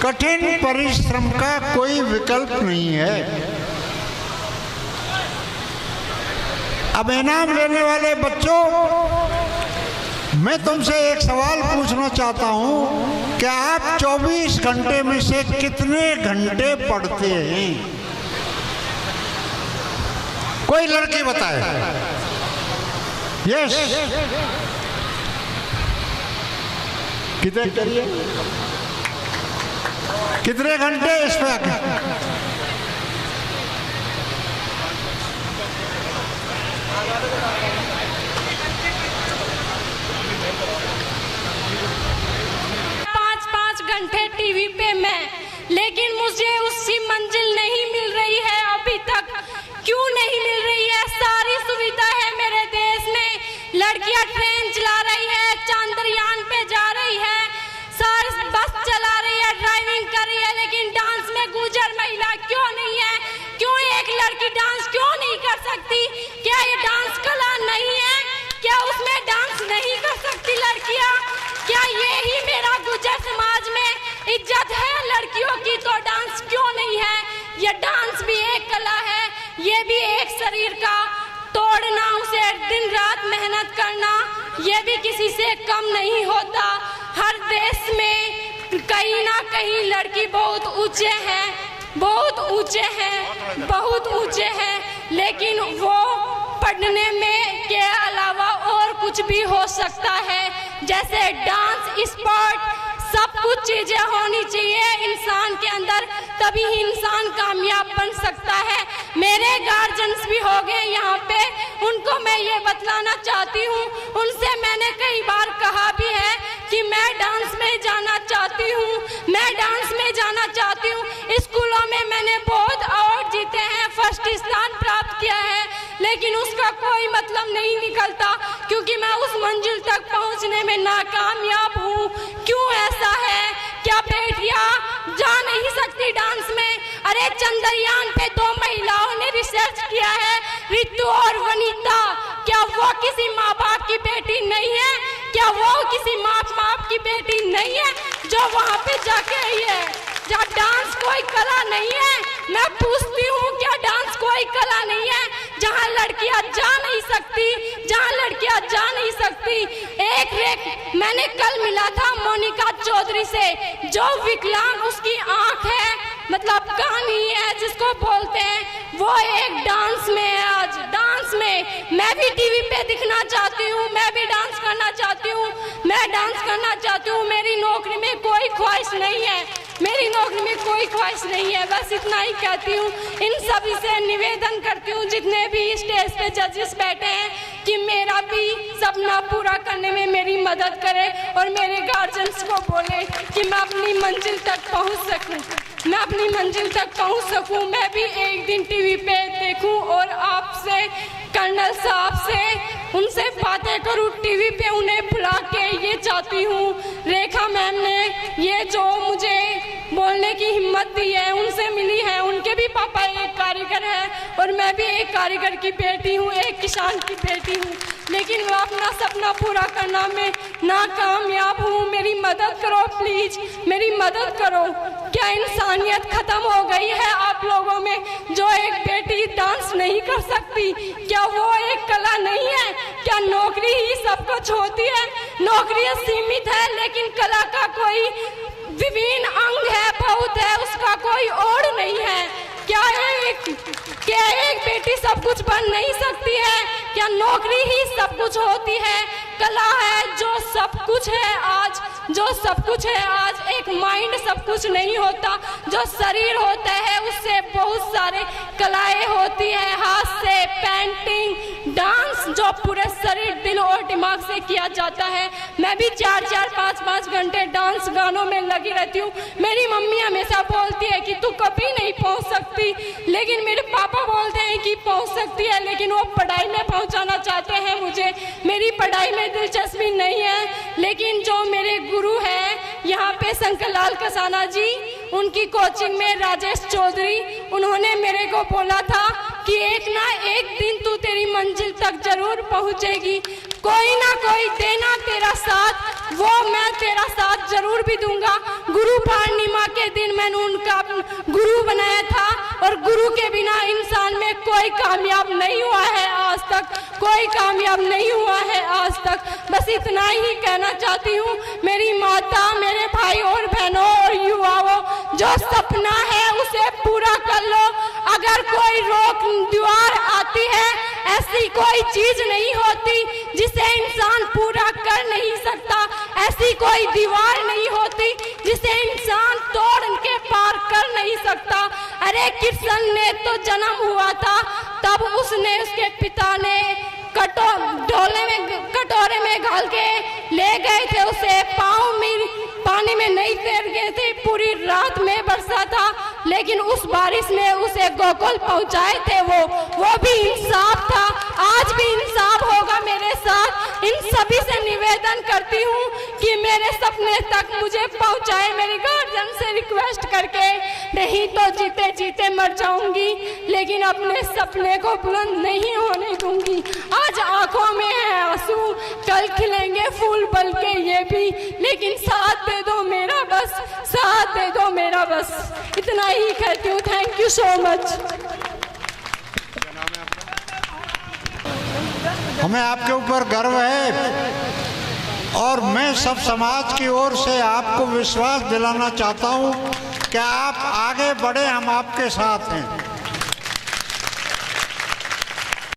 कठिन परिश्रम का कोई विकल्प नहीं है। अब इनाम लेने वाले बच्चों, मैं तुमसे एक सवाल पूछना चाहता हूं कि आप 24 घंटे में से कितने घंटे पढ़ते हैं? कोई लड़की बताए। यस, कितने करिए, कितने घंटे इस पे? 5-5 घंटे टीवी पे मैं, लेकिन मुझे उसकी मंजिल नहीं मिल रही है अभी तक। क्यों नहीं मिल रही है? सारी सुविधा है मेरे देश में, लड़कियां ट्रेन चला रही है, चांद्रयान पे जा रही है, सारी बस चला रही है, ड्राइविंग कर रही है, लेकिन डांस में गुजर महिला क्यों नहीं है? क्यों एक लड़की डांस क्यों नहीं कर सकती? क्या ये डांस कला नहीं है? क्या उसमें डांस नहीं कर सकती लड़कियां? क्या यही मेरा गुजर समाज में इज्जत है लड़कियों की? तो डांस क्यों नहीं है? ये डांस भी एक कला है, ये भी एक शरीर का तोड़ना, उसे दिन रात मेहनत करना, ये भी किसी से कम नहीं होता। हर देश में कहीं ना कहीं लड़की बहुत ऊंचे हैं, बहुत ऊंचे हैं, बहुत ऊंचे हैं, लेकिन वो पढ़ने में के अलावा और कुछ भी हो सकता है, जैसे डांस, स्पोर्ट, सब कुछ चीजें होनी चाहिए इंसान के अंदर, तभी इंसान कामयाब बन सकता है। मेरे गार्जियंस भी हो गए यहाँ पे, उनको मैं ये बतलाना चाहती हूँ, उनसे मैंने कई बार कहा भी है कि मैं डांस में जाना चाहती हूँ, मैं डांस में जाना चाहती हूँ। स्कूलों में मैंने बहुत अवार्ड जीते हैं, फर्स्ट स्थान प्राप्त किया है, लेकिन उसका कोई मतलब नहीं निकलता, क्योंकि मैं उस मंजिल तक पहुँचने में नाकामयाब हूँ। क्यों ऐसा है? क्या बेटियां जा नहीं सकती डांस में? अरे चंद्रयान पे 2 महिलाओं ने रिसर्च किया है, रितु और वनीता, क्या वो किसी माँ बाप की बेटी नहीं है? क्या वो किसी माँ बाप की बेटी नहीं है जो वहाँ पे जाके आई है? क्या डांस कोई कला नहीं है? मैं पूछती हूँ, क्या डांस कोई कला नहीं है? जहाँ लड़कियाँ जा नहीं सकती, जहाँ लड़कियाँ जा नहीं सकती। एक मैंने कल मिला था मोनिका चौधरी से, जो विकलांग, उसकी आंख है, मतलब कान ही है जिसको बोलते हैं, वो एक डांस में है। आज डांस में मैं भी टीवी पे दिखना चाहती हूँ, मैं भी डांस करना चाहती हूँ, मैं डांस करना चाहती हूँ। मेरी नौकरी में कोई ख्वाहिश नहीं है, मेरी नौकरी में कोई ख्वाहिश नहीं है, बस इतना ही कहती हूँ। इन सभी से निवेदन करती हूँ, जितने भी स्टेज पे जजेस बैठे हैं, कि मेरा भी सपना पूरा करने में मेरी मदद करे और मेरे गार्जियंस को बोले कि मैं अपनी मंजिल तक पहुँच सकूँ, मैं अपनी मंजिल तक पहुँच सकूँ। मैं भी एक दिन टीवी पे देखूँ और आपसे, कर्नल साहब से, उनसे बातें करूँ टीवी पे, उन्हें बुला के ये चाहती हूँ। रेखा मैम ने ये जो मुझे बोलने की हिम्मत दी है, उनसे मिली है, उनके भी पापा एक कारीगर है और मैं भी एक कारीगर की बेटी हूँ, एक किसान की बेटी हूँ, लेकिन मैं अपना सपना पूरा करना में नाकामयाब हूँ। मेरी मदद करो प्लीज, मेरी मदद करो। क्या इंसानियत खत्म हो गई है आप लोगों में? जो एक बेटी डांस नहीं कर सकती, क्या वो एक कला नहीं है? क्या नौकरी ही सब कुछ होती है? नौकरी सीमित है, लेकिन कला का कोई विभिन्न अंग है, बहुत है, उसका कोई और नहीं है। क्या एक बेटी सब कुछ बन नहीं सकती है? क्या नौकरी ही सब कुछ होती है? कला है जो सब कुछ है आज, जो सब कुछ है आज। एक माइंड सब कुछ नहीं होता, जो शरीर होता है उससे बहुत सारे कलाएं होती है, हाथ से, पेंटिंग, डांस, जो पूरे शरीर, दिल और दिमाग से किया जाता है। मैं भी 4-4, 5-5 घंटे डांस गानों में लगी रहती हूँ। मेरी मम्मी हमेशा बोलती है कि तू कभी नहीं पहुँच सकती, लेकिन मेरे पापा बोलते हैं कि पहुँच सकती है, लेकिन वो पढ़ाई में पहुँचाना चाहते हैं मुझे। मेरी पढ़ाई में दिलचस्पी नहीं है, लेकिन जो मेरे गुरु हैं यहाँ पे शंकर लाल कसाना जी, उनकी कोचिंग में राजेश चौधरी, उन्होंने मेरे को बोला था कि एक ना एक दिन तू तेरी मंजिल तक जरूर पहुँचेगी, कोई ना कोई देना तेरा साथ, वो मैं तेरा साथ जरूर भी दूंगा। गुरु पूर्णिमा के दिन इंसान में कोई कामयाब नहीं हुआ है आज तक, कोई कामयाब नहीं हुआ है आज तक। बस इतना ही कहना चाहती हूँ मेरी माता, मेरे भाई और बहनों और युवाओं, जो सपना है उसे पूरा कर लो। अगर कोई रोक दीवार आती है, ऐसी कोई चीज नहीं होती जिसे इंसान पूरा कर नहीं सकता, ऐसी कोई दीवार नहीं होती जिसे इंसान तोड़ के पार कर नहीं सकता। अरे कृष्ण ने तो जन्म हुआ था, तब उसने, उसके पिता ने कटोरे में घाल के ले गए थे उसे, पाँव में पानी में नहीं तैर गए थे, पूरी रात में बरसा था, लेकिन उस बारिश में उसे गोकुल पहुंचाए थे। वो भी इंसाफ था, आज भी इंसाफ होगा मेरे साथ। इन सभी से निवेदन करती हूँ कि मेरे सपने तक मुझे पहुंचाए, मेरी गार्जियन से रिक्वेस्ट करके। नहीं तो जीते जीते मर जाऊंगी, लेकिन अपने सपने को बुलंद नहीं होने दूंगी। आज आंखों में है आंसू, कल खिलेंगे फूल बन के ये भी, लेकिन साथ दे दो मेरा बस, साथ दे दो मेरा बस। इतना ही कहती हूँ। Thank you so much. हमें आपके ऊपर गर्व है और मैं सब समाज की ओर से आपको विश्वास दिलाना चाहता हूं कि आप आगे बढ़े, हम आपके साथ हैं।